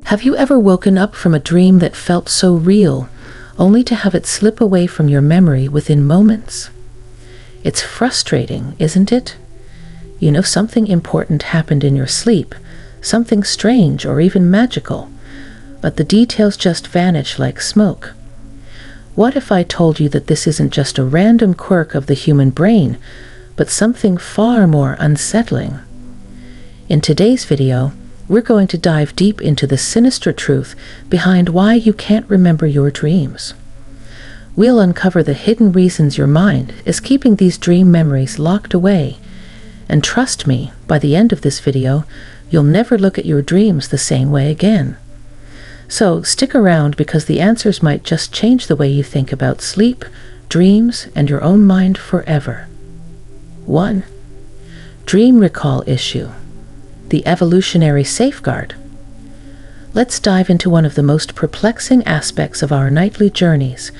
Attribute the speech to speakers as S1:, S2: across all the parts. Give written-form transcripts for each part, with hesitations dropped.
S1: Have you ever woken up from a dream that felt so real, only to have it slip away from your memory within moments? It's frustrating, isn't it? You know something important happened in your sleep, something strange or even magical, but the details just vanish like smoke. What if I told you that this isn't just a random quirk of the human brain, but something far more unsettling? In today's video, we're going to dive deep into the sinister truth behind why you can't remember your dreams. We'll uncover the hidden reasons your mind is keeping these dream memories locked away. And trust me, by the end of this video, you'll never look at your dreams the same way again. So stick around, because the answers might just change the way you think about sleep, dreams, and your own mind forever. 1. Dream recall issue. The evolutionary safeguard. Let's dive into one of the most perplexing aspects of our nightly journeys.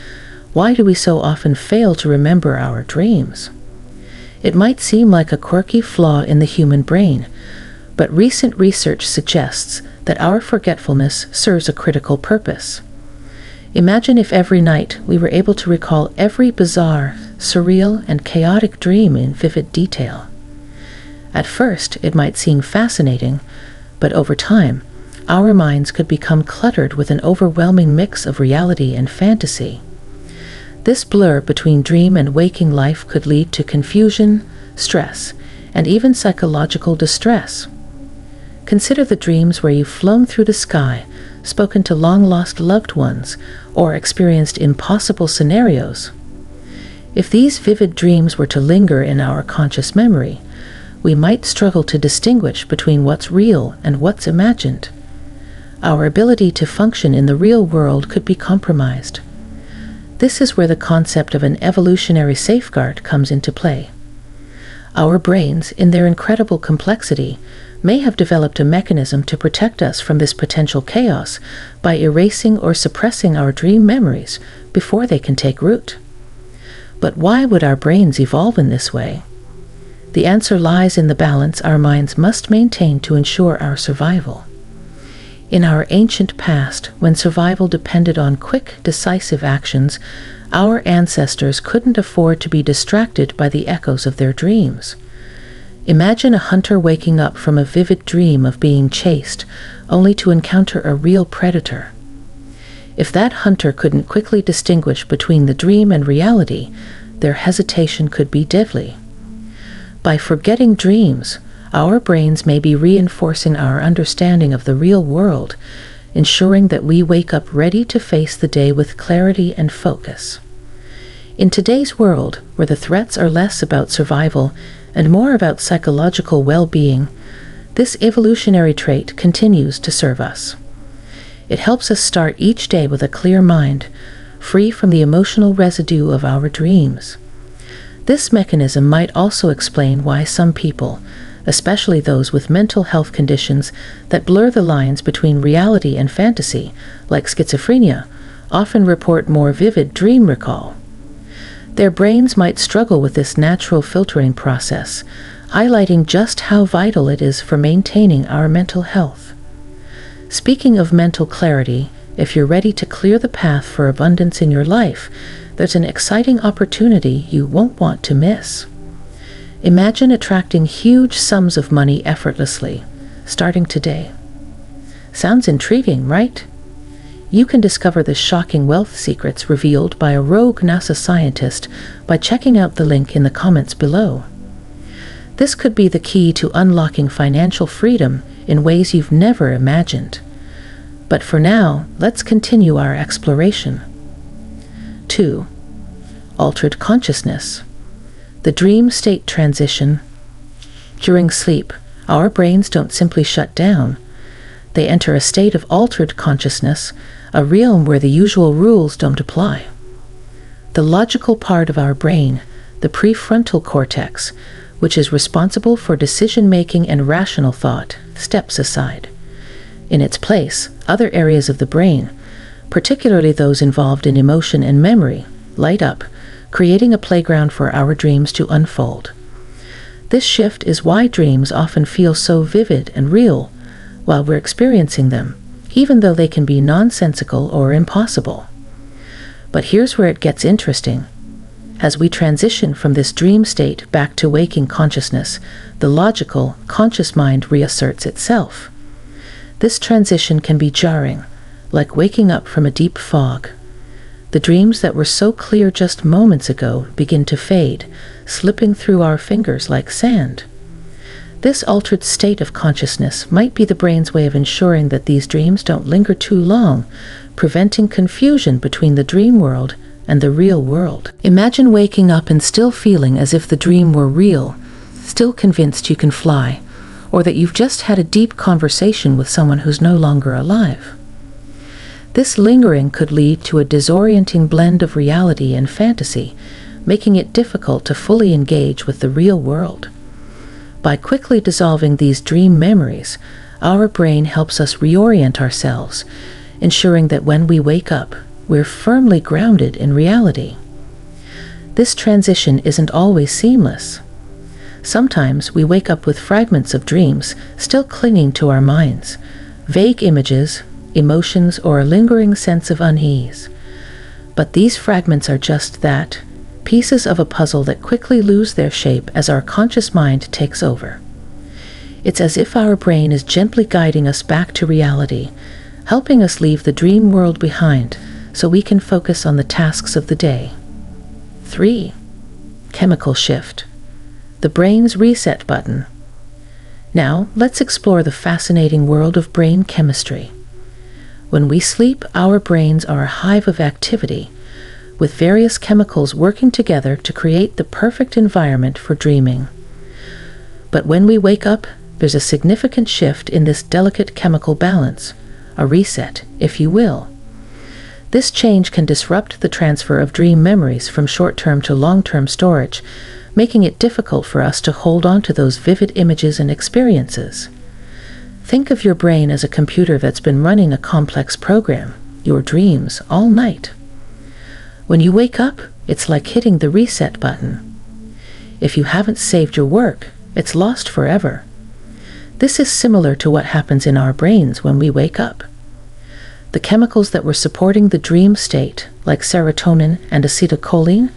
S1: Why do we so often fail to remember our dreams? It might seem like a quirky flaw in the human brain, but recent research suggests that our forgetfulness serves a critical purpose. Imagine if every night we were able to recall every bizarre, surreal, and chaotic dream in vivid detail. At first, it might seem fascinating, but over time, our minds could become cluttered with an overwhelming mix of reality and fantasy. This blur between dream and waking life could lead to confusion, stress, and even psychological distress. Consider the dreams where you've flown through the sky, spoken to long-lost loved ones, or experienced impossible scenarios. If these vivid dreams were to linger in our conscious memory, we might struggle to distinguish between what's real and what's imagined. Our ability to function in the real world could be compromised. This is where the concept of an evolutionary safeguard comes into play. Our brains, in their incredible complexity, may have developed a mechanism to protect us from this potential chaos by erasing or suppressing our dream memories before they can take root. But why would our brains evolve in this way? The answer lies in the balance our minds must maintain to ensure our survival. In our ancient past, when survival depended on quick, decisive actions, our ancestors couldn't afford to be distracted by the echoes of their dreams. Imagine a hunter waking up from a vivid dream of being chased, only to encounter a real predator. If that hunter couldn't quickly distinguish between the dream and reality, their hesitation could be deadly. By forgetting dreams, our brains may be reinforcing our understanding of the real world, ensuring that we wake up ready to face the day with clarity and focus. In today's world, where the threats are less about survival and more about psychological well-being, this evolutionary trait continues to serve us. It helps us start each day with a clear mind, free from the emotional residue of our dreams. This mechanism might also explain why some people, especially those with mental health conditions that blur the lines between reality and fantasy, like schizophrenia, often report more vivid dream recall. Their brains might struggle with this natural filtering process, highlighting just how vital it is for maintaining our mental health. Speaking of mental clarity, if you're ready to clear the path for abundance in your life, there's an exciting opportunity you won't want to miss. Imagine attracting huge sums of money effortlessly, starting today. Sounds intriguing, right? You can discover the shocking wealth secrets revealed by a rogue NASA scientist by checking out the link in the comments below. This could be the key to unlocking financial freedom in ways you've never imagined. But for now, let's continue our exploration. 2. Altered consciousness. The dream state transition. During sleep, our brains don't simply shut down. They enter a state of altered consciousness, a realm where the usual rules don't apply. The logical part of our brain, the prefrontal cortex, which is responsible for decision-making and rational thought, steps aside. In its place, other areas of the brain, particularly those involved in emotion and memory, light up, creating a playground for our dreams to unfold. This shift is why dreams often feel so vivid and real while we're experiencing them, even though they can be nonsensical or impossible. But here's where it gets interesting. As we transition from this dream state back to waking consciousness, the logical, conscious mind reasserts itself. This transition can be jarring, like waking up from a deep fog. The dreams that were so clear just moments ago begin to fade, slipping through our fingers like sand. This altered state of consciousness might be the brain's way of ensuring that these dreams don't linger too long, preventing confusion between the dream world and the real world. Imagine waking up and still feeling as if the dream were real, still convinced you can fly, or that you've just had a deep conversation with someone who's no longer alive. This lingering could lead to a disorienting blend of reality and fantasy, making it difficult to fully engage with the real world. By quickly dissolving these dream memories, our brain helps us reorient ourselves, ensuring that when we wake up, we're firmly grounded in reality. This transition isn't always seamless. Sometimes we wake up with fragments of dreams still clinging to our minds, vague images, emotions, or a lingering sense of unease. But these fragments are just that, pieces of a puzzle that quickly lose their shape as our conscious mind takes over. It's as if our brain is gently guiding us back to reality, helping us leave the dream world behind so we can focus on the tasks of the day. 3. Chemical shift. The brain's reset button. Now, let's explore the fascinating world of brain chemistry. When we sleep, our brains are a hive of activity, with various chemicals working together to create the perfect environment for dreaming. But when we wake up, there's a significant shift in this delicate chemical balance, a reset, if you will. This change can disrupt the transfer of dream memories from short-term to long-term storage, making it difficult for us to hold on to those vivid images and experiences. Think of your brain as a computer that's been running a complex program, your dreams, all night. When you wake up, it's like hitting the reset button. If you haven't saved your work, it's lost forever. This is similar to what happens in our brains when we wake up. The chemicals that were supporting the dream state, like serotonin and acetylcholine,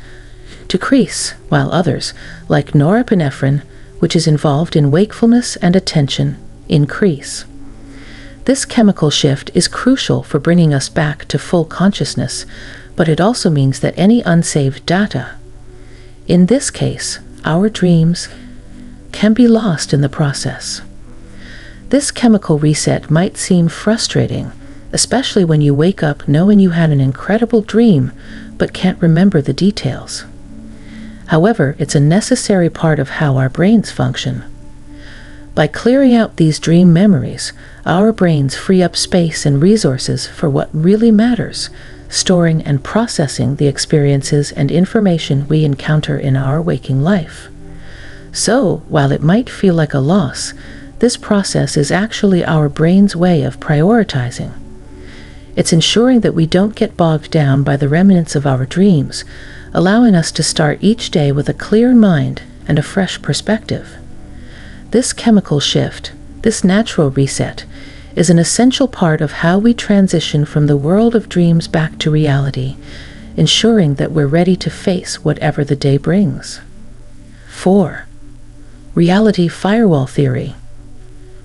S1: decrease, while others, like norepinephrine, which is involved in wakefulness and attention, increase. This chemical shift is crucial for bringing us back to full consciousness, but it also means that any unsaved data, in this case, our dreams, can be lost in the process. This chemical reset might seem frustrating, especially when you wake up knowing you had an incredible dream but can't remember the details. However, it's a necessary part of how our brains function. By clearing out these dream memories, our brains free up space and resources for what really matters, storing and processing the experiences and information we encounter in our waking life. So, while it might feel like a loss, this process is actually our brain's way of prioritizing. It's ensuring that we don't get bogged down by the remnants of our dreams, allowing us to start each day with a clear mind and a fresh perspective. This chemical shift, this natural reset, is an essential part of how we transition from the world of dreams back to reality, ensuring that we're ready to face whatever the day brings. 4. Reality firewall theory.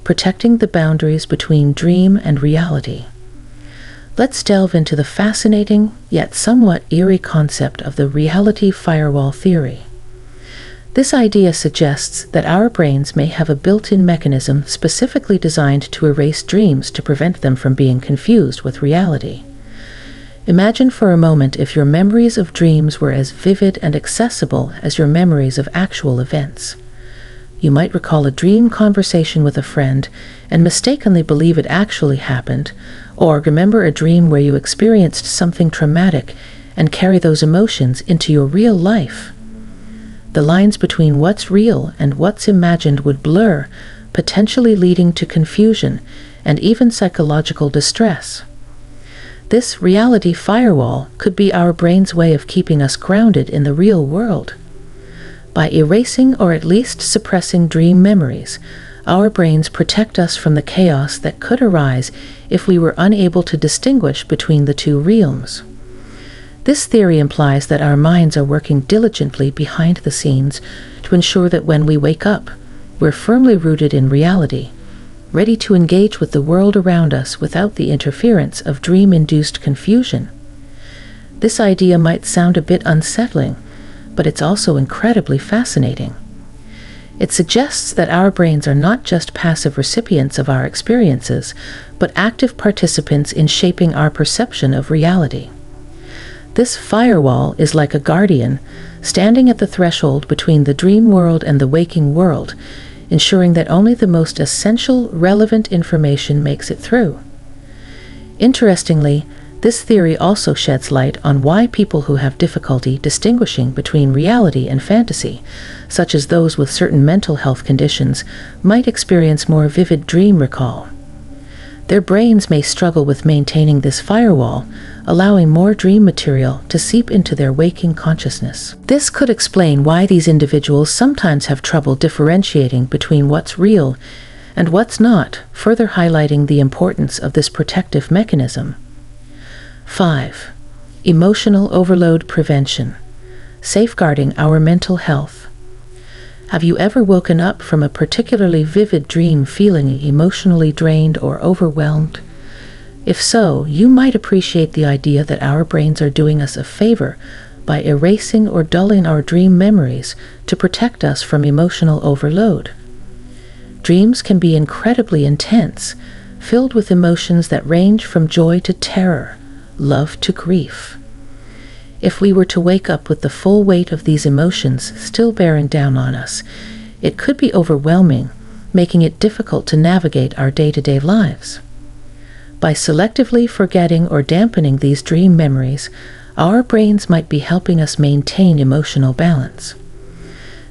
S1: Protecting the boundaries between dream and reality. Let's delve into the fascinating, yet somewhat eerie concept of the reality firewall theory. This idea suggests that our brains may have a built-in mechanism specifically designed to erase dreams to prevent them from being confused with reality. Imagine for a moment if your memories of dreams were as vivid and accessible as your memories of actual events. You might recall a dream conversation with a friend and mistakenly believe it actually happened, or remember a dream where you experienced something traumatic and carry those emotions into your real life. The lines between what's real and what's imagined would blur, potentially leading to confusion and even psychological distress. This reality firewall could be our brain's way of keeping us grounded in the real world. By erasing or at least suppressing dream memories, Our brains protect us from the chaos that could arise if we were unable to distinguish between the two realms. This theory implies that our minds are working diligently behind the scenes to ensure that when we wake up, we're firmly rooted in reality, ready to engage with the world around us without the interference of dream-induced confusion. This idea might sound a bit unsettling, but it's also incredibly fascinating. It suggests that our brains are not just passive recipients of our experiences, but active participants in shaping our perception of reality. This firewall is like a guardian, standing at the threshold between the dream world and the waking world, ensuring that only the most essential, relevant information makes it through. Interestingly, this theory also sheds light on why people who have difficulty distinguishing between reality and fantasy, such as those with certain mental health conditions, might experience more vivid dream recall. Their brains may struggle with maintaining this firewall, allowing more dream material to seep into their waking consciousness. This could explain why these individuals sometimes have trouble differentiating between what's real and what's not, further highlighting the importance of this protective mechanism. 5. Emotional overload prevention. Safeguarding our mental health. Have you ever woken up from a particularly vivid dream feeling emotionally drained or overwhelmed? If so, you might appreciate the idea that our brains are doing us a favor by erasing or dulling our dream memories to protect us from emotional overload. Dreams can be incredibly intense, filled with emotions that range from joy to terror, love to grief. If we were to wake up with the full weight of these emotions still bearing down on us, it could be overwhelming, making it difficult to navigate our day-to-day lives. By selectively forgetting or dampening these dream memories, our brains might be helping us maintain emotional balance.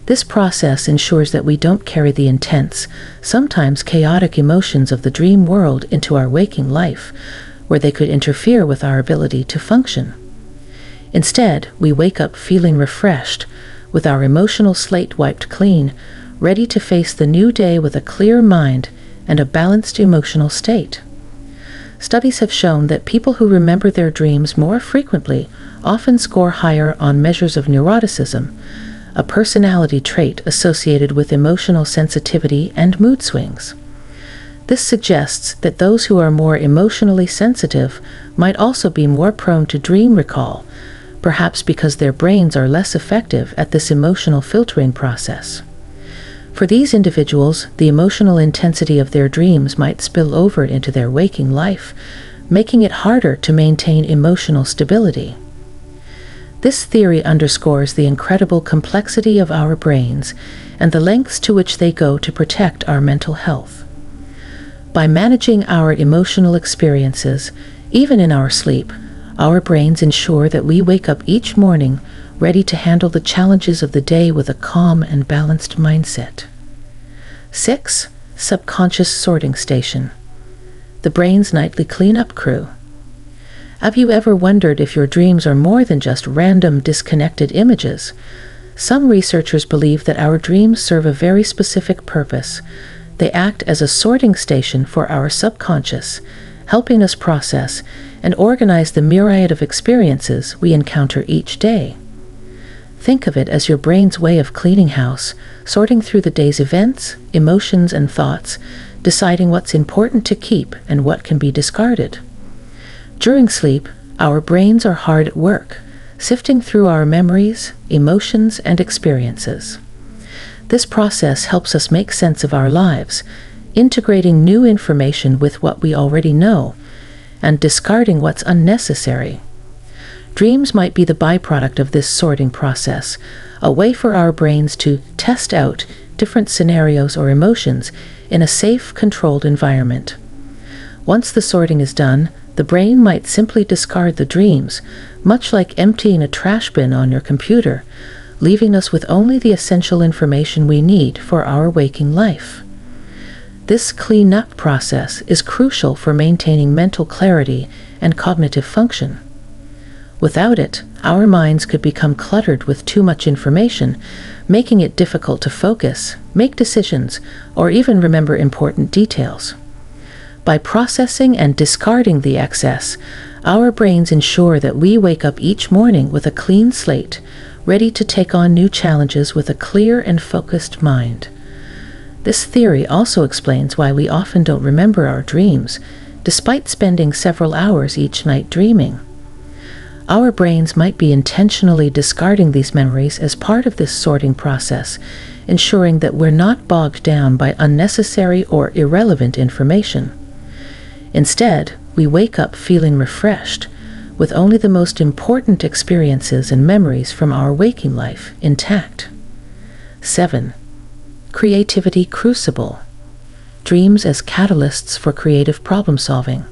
S1: This process ensures that we don't carry the intense, sometimes chaotic emotions of the dream world into our waking life, where they could interfere with our ability to function. Instead, we wake up feeling refreshed, with our emotional slate wiped clean, ready to face the new day with a clear mind and a balanced emotional state. Studies have shown that people who remember their dreams more frequently often score higher on measures of neuroticism, a personality trait associated with emotional sensitivity and mood swings. This suggests that those who are more emotionally sensitive might also be more prone to dream recall, perhaps because their brains are less effective at this emotional filtering process. For these individuals, the emotional intensity of their dreams might spill over into their waking life, making it harder to maintain emotional stability. This theory underscores the incredible complexity of our brains and the lengths to which they go to protect our mental health. By managing our emotional experiences, even in our sleep, our brains ensure that we wake up each morning ready to handle the challenges of the day with a calm and balanced mindset. 6. Subconscious sorting station. The brain's nightly cleanup crew. Have you ever wondered if your dreams are more than just random, disconnected images? Some researchers believe that our dreams serve a very specific purpose. They act as a sorting station for our subconscious, helping us process and organize the myriad of experiences we encounter each day. Think of it as your brain's way of cleaning house, sorting through the day's events, emotions, and thoughts, deciding what's important to keep and what can be discarded. During sleep, our brains are hard at work, sifting through our memories, emotions, and experiences. This process helps us make sense of our lives, integrating new information with what we already know, and discarding what's unnecessary. Dreams might be the byproduct of this sorting process, a way for our brains to test out different scenarios or emotions in a safe, controlled environment. Once the sorting is done, the brain might simply discard the dreams, much like emptying a trash bin on your computer, leaving us with only the essential information we need for our waking life. This clean-up process is crucial for maintaining mental clarity and cognitive function. Without it, our minds could become cluttered with too much information, making it difficult to focus, make decisions, or even remember important details. By processing and discarding the excess, our brains ensure that we wake up each morning with a clean slate, ready to take on new challenges with a clear and focused mind. This theory also explains why we often don't remember our dreams, despite spending several hours each night dreaming. Our brains might be intentionally discarding these memories as part of this sorting process, ensuring that we're not bogged down by unnecessary or irrelevant information. Instead, we wake up feeling refreshed, with only the most important experiences and memories from our waking life intact. 7. Creativity Crucible. Dreams as catalysts for creative problem-solving.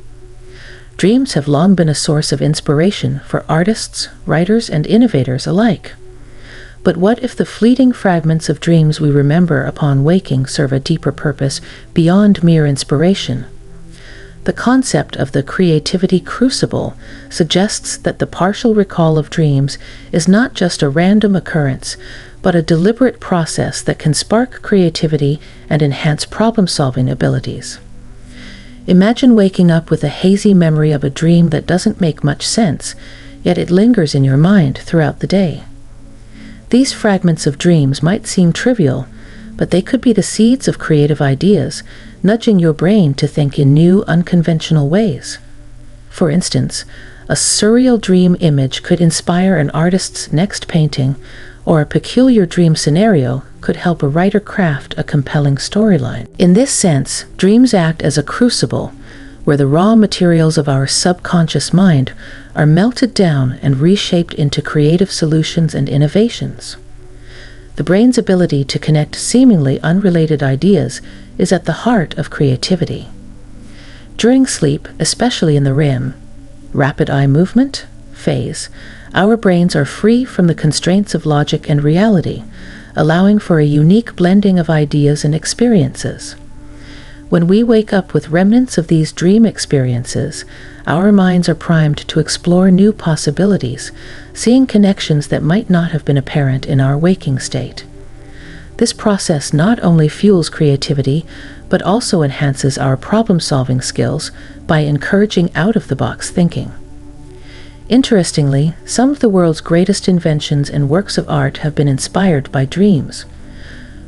S1: Dreams have long been a source of inspiration for artists, writers, and innovators alike. But what if the fleeting fragments of dreams we remember upon waking serve a deeper purpose beyond mere inspiration? The concept of the creativity crucible suggests that the partial recall of dreams is not just a random occurrence, but a deliberate process that can spark creativity and enhance problem-solving abilities. Imagine waking up with a hazy memory of a dream that doesn't make much sense, yet it lingers in your mind throughout the day. These fragments of dreams might seem trivial, but they could be the seeds of creative ideas, nudging your brain to think in new, unconventional ways. For instance, a surreal dream image could inspire an artist's next painting, or a peculiar dream scenario could help a writer craft a compelling storyline. In this sense, dreams act as a crucible, where the raw materials of our subconscious mind are melted down and reshaped into creative solutions and innovations. The brain's ability to connect seemingly unrelated ideas is at the heart of creativity. During sleep, especially in the REM, rapid eye movement, phase, our brains are free from the constraints of logic and reality, allowing for a unique blending of ideas and experiences. When we wake up with remnants of these dream experiences, our minds are primed to explore new possibilities, seeing connections that might not have been apparent in our waking state. This process not only fuels creativity, but also enhances our problem-solving skills by encouraging out-of-the-box thinking. Interestingly, some of the world's greatest inventions and works of art have been inspired by dreams.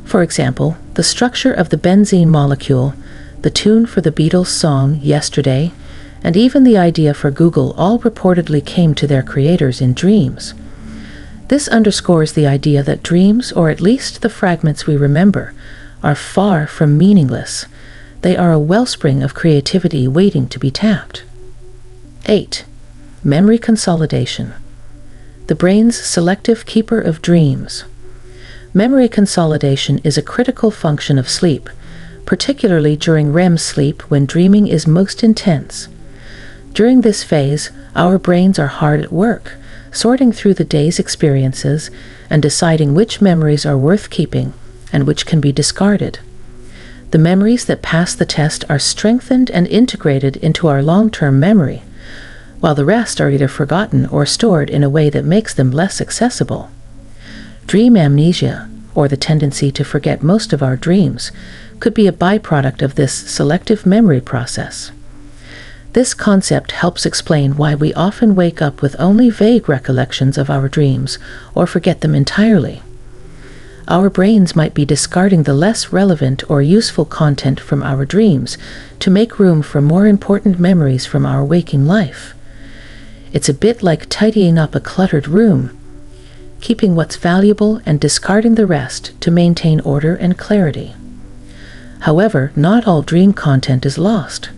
S1: For example, the structure of the benzene molecule, the tune for the Beatles' song Yesterday, and even the idea for Google all reportedly came to their creators in dreams. This underscores the idea that dreams, or at least the fragments we remember, are far from meaningless. They are a wellspring of creativity waiting to be tapped. 8. Memory consolidation. The brain's selective keeper of dreams. Memory consolidation is a critical function of sleep, particularly during REM sleep when dreaming is most intense. During this phase, our brains are hard at work, sorting through the day's experiences and deciding which memories are worth keeping and which can be discarded. The memories that pass the test are strengthened and integrated into our long-term memory, while the rest are either forgotten or stored in a way that makes them less accessible. Dream amnesia, or the tendency to forget most of our dreams, could be a byproduct of this selective memory process. This concept helps explain why we often wake up with only vague recollections of our dreams or forget them entirely. Our brains might be discarding the less relevant or useful content from our dreams to make room for more important memories from our waking life. It's a bit like tidying up a cluttered room, keeping what's valuable and discarding the rest to maintain order and clarity. However, not all dream content is lost.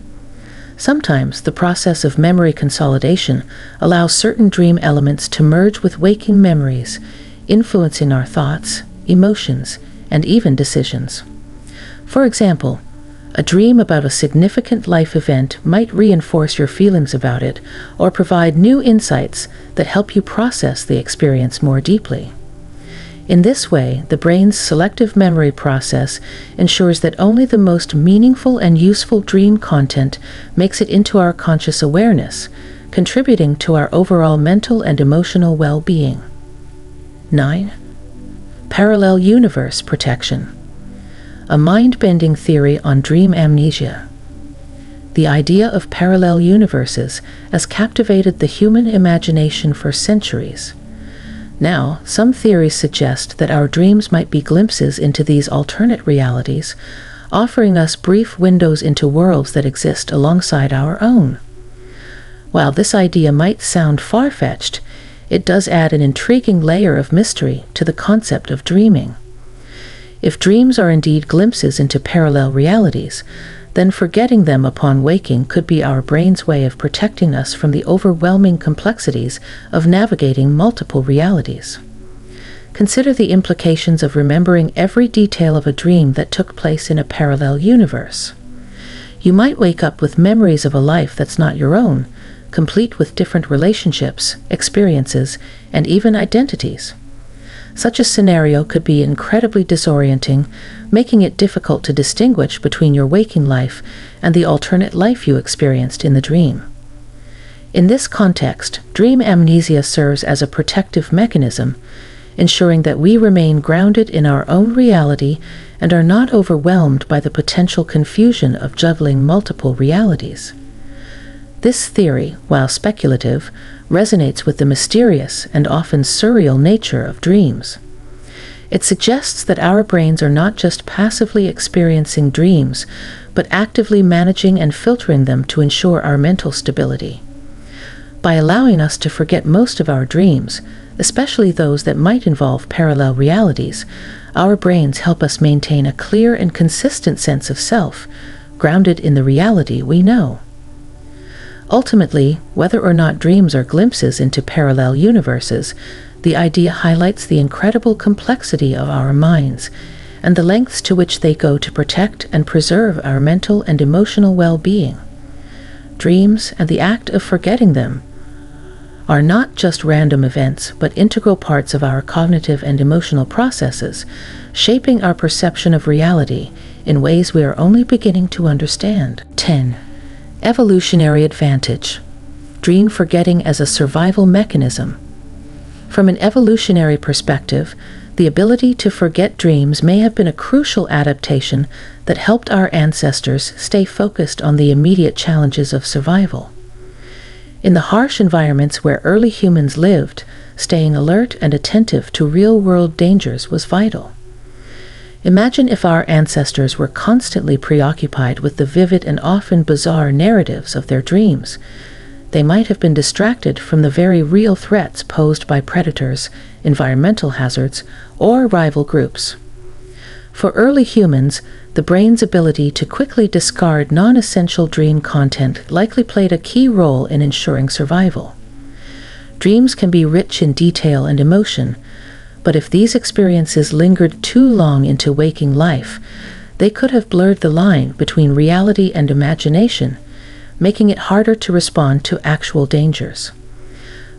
S1: Sometimes the process of memory consolidation allows certain dream elements to merge with waking memories, influencing our thoughts, emotions, and even decisions. For example, a dream about a significant life event might reinforce your feelings about it or provide new insights that help you process the experience more deeply. In this way, the brain's selective memory process ensures that only the most meaningful and useful dream content makes it into our conscious awareness, contributing to our overall mental and emotional well-being. 9. Parallel universe protection. A mind-bending theory on dream amnesia. The idea of parallel universes has captivated the human imagination for centuries. Now, some theories suggest that our dreams might be glimpses into these alternate realities, offering us brief windows into worlds that exist alongside our own. While this idea might sound far-fetched, it does add an intriguing layer of mystery to the concept of dreaming. If dreams are indeed glimpses into parallel realities, then forgetting them upon waking could be our brain's way of protecting us from the overwhelming complexities of navigating multiple realities. Consider the implications of remembering every detail of a dream that took place in a parallel universe. You might wake up with memories of a life that's not your own, complete with different relationships, experiences, and even identities. Such a scenario could be incredibly disorienting, making it difficult to distinguish between your waking life and the alternate life you experienced in the dream. In this context, dream amnesia serves as a protective mechanism, ensuring that we remain grounded in our own reality and are not overwhelmed by the potential confusion of juggling multiple realities. This theory, while speculative, resonates with the mysterious and often surreal nature of dreams. It suggests that our brains are not just passively experiencing dreams, but actively managing and filtering them to ensure our mental stability. By allowing us to forget most of our dreams, especially those that might involve parallel realities, our brains help us maintain a clear and consistent sense of self, grounded in the reality we know. Ultimately, whether or not dreams are glimpses into parallel universes, the idea highlights the incredible complexity of our minds and the lengths to which they go to protect and preserve our mental and emotional well-being. Dreams, and the act of forgetting them, are not just random events, but integral parts of our cognitive and emotional processes, shaping our perception of reality in ways we are only beginning to understand. 10. Evolutionary Advantage. Dream forgetting as a survival mechanism. From an evolutionary perspective, the ability to forget dreams may have been a crucial adaptation that helped our ancestors stay focused on the immediate challenges of survival. In the harsh environments where early humans lived, staying alert and attentive to real-world dangers was vital. Imagine if our ancestors were constantly preoccupied with the vivid and often bizarre narratives of their dreams. They might have been distracted from the very real threats posed by predators, environmental hazards, or rival groups. For early humans, the brain's ability to quickly discard non-essential dream content likely played a key role in ensuring survival. Dreams can be rich in detail and emotion, but if these experiences lingered too long into waking life, they could have blurred the line between reality and imagination, making it harder to respond to actual dangers.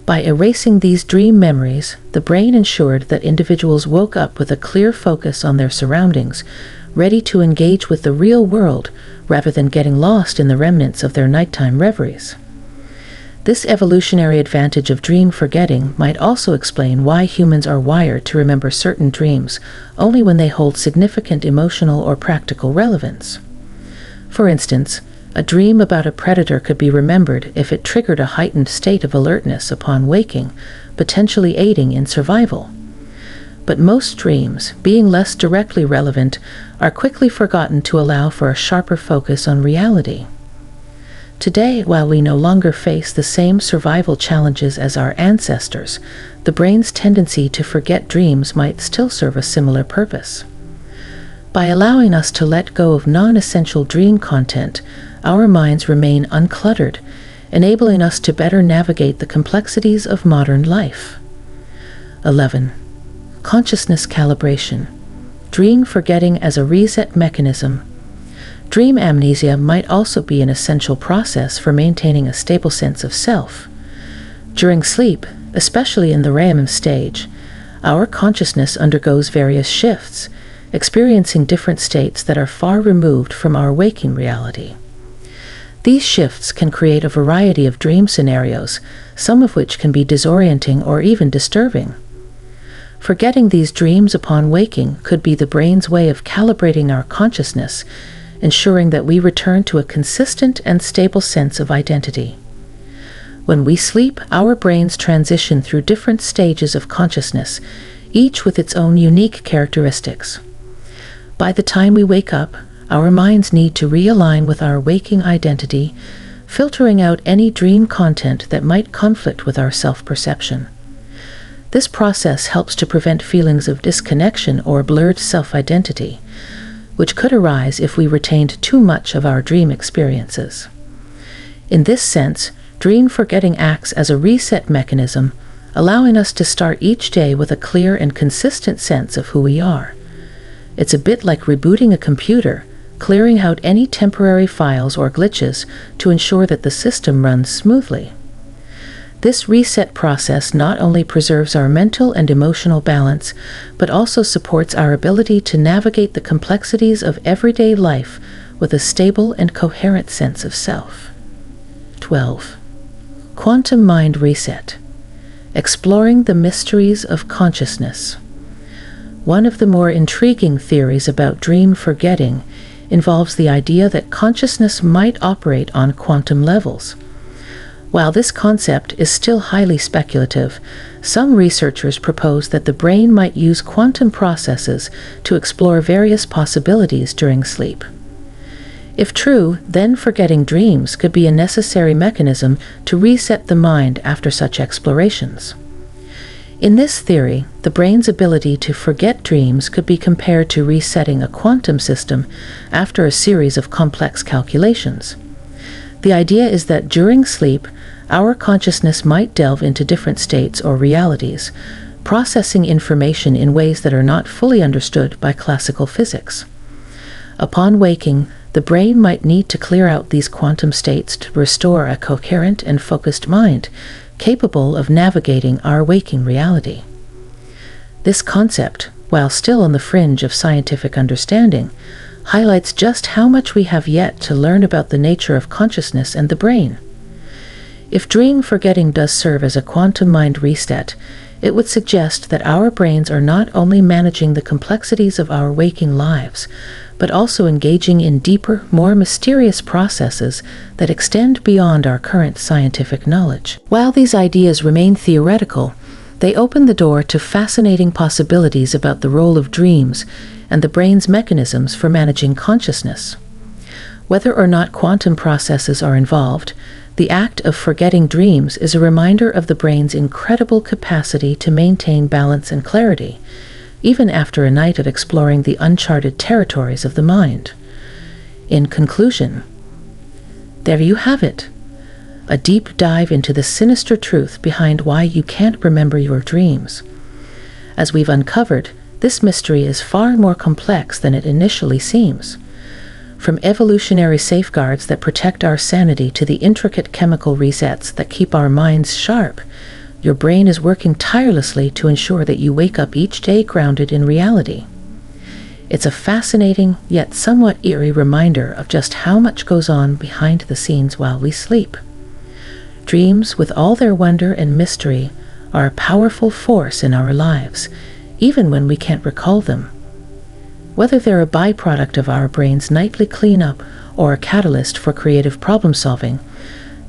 S1: By erasing these dream memories, the brain ensured that individuals woke up with a clear focus on their surroundings, ready to engage with the real world rather than getting lost in the remnants of their nighttime reveries. This evolutionary advantage of dream forgetting might also explain why humans are wired to remember certain dreams only when they hold significant emotional or practical relevance. For instance, a dream about a predator could be remembered if it triggered a heightened state of alertness upon waking, potentially aiding in survival. But most dreams, being less directly relevant, are quickly forgotten to allow for a sharper focus on reality. Today, while we no longer face the same survival challenges as our ancestors, the brain's tendency to forget dreams might still serve a similar purpose. By allowing us to let go of non-essential dream content, our minds remain uncluttered, enabling us to better navigate the complexities of modern life. 11. Consciousness calibration. Dream forgetting as a reset mechanism. Dream amnesia might also be an essential process for maintaining a stable sense of self. During sleep, especially in the REM stage, our consciousness undergoes various shifts, experiencing different states that are far removed from our waking reality. These shifts can create a variety of dream scenarios, some of which can be disorienting or even disturbing. Forgetting these dreams upon waking could be the brain's way of calibrating our consciousness, ensuring that we return to a consistent and stable sense of identity. When we sleep, our brains transition through different stages of consciousness, each with its own unique characteristics. By the time we wake up, our minds need to realign with our waking identity, filtering out any dream content that might conflict with our self-perception. This process helps to prevent feelings of disconnection or blurred self-identity, which could arise if we retained too much of our dream experiences. In this sense, dream forgetting acts as a reset mechanism, allowing us to start each day with a clear and consistent sense of who we are. It's a bit like rebooting a computer, clearing out any temporary files or glitches to ensure that the system runs smoothly. This reset process not only preserves our mental and emotional balance, but also supports our ability to navigate the complexities of everyday life with a stable and coherent sense of self. 12. Quantum Mind Reset. Exploring the mysteries of consciousness. One of the more intriguing theories about dream forgetting involves the idea that consciousness might operate on quantum levels. While this concept is still highly speculative, some researchers propose that the brain might use quantum processes to explore various possibilities during sleep. If true, then forgetting dreams could be a necessary mechanism to reset the mind after such explorations. In this theory, the brain's ability to forget dreams could be compared to resetting a quantum system after a series of complex calculations. The idea is that during sleep, our consciousness might delve into different states or realities, processing information in ways that are not fully understood by classical physics. Upon waking, the brain might need to clear out these quantum states to restore a coherent and focused mind, capable of navigating our waking reality. This concept, while still on the fringe of scientific understanding, highlights just how much we have yet to learn about the nature of consciousness and the brain. If dream forgetting does serve as a quantum mind reset, it would suggest that our brains are not only managing the complexities of our waking lives, but also engaging in deeper, more mysterious processes that extend beyond our current scientific knowledge. While these ideas remain theoretical, they open the door to fascinating possibilities about the role of dreams and the brain's mechanisms for managing consciousness. Whether or not quantum processes are involved, the act of forgetting dreams is a reminder of the brain's incredible capacity to maintain balance and clarity, even after a night of exploring the uncharted territories of the mind. In conclusion, there you have it, a deep dive into the sinister truth behind why you can't remember your dreams. As we've uncovered, this mystery is far more complex than it initially seems. From evolutionary safeguards that protect our sanity to the intricate chemical resets that keep our minds sharp, your brain is working tirelessly to ensure that you wake up each day grounded in reality. It's a fascinating, yet somewhat eerie reminder of just how much goes on behind the scenes while we sleep. Dreams, with all their wonder and mystery, are a powerful force in our lives, even when we can't recall them. Whether they're a byproduct of our brain's nightly cleanup or a catalyst for creative problem-solving,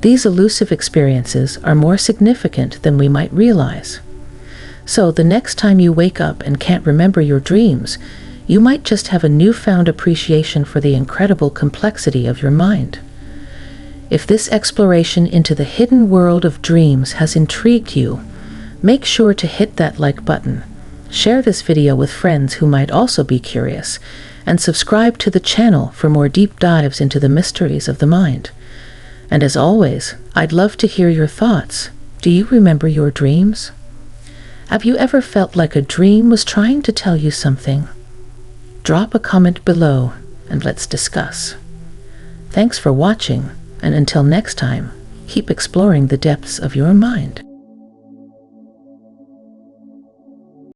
S1: these elusive experiences are more significant than we might realize. So the next time you wake up and can't remember your dreams, you might just have a newfound appreciation for the incredible complexity of your mind. If this exploration into the hidden world of dreams has intrigued you, make sure to hit that like button, share this video with friends who might also be curious, and subscribe to the channel for more deep dives into the mysteries of the mind. And as always, I'd love to hear your thoughts. Do you remember your dreams? Have you ever felt like a dream was trying to tell you something? Drop a comment below and let's discuss. Thanks for watching, and until next time, keep exploring the depths of your mind.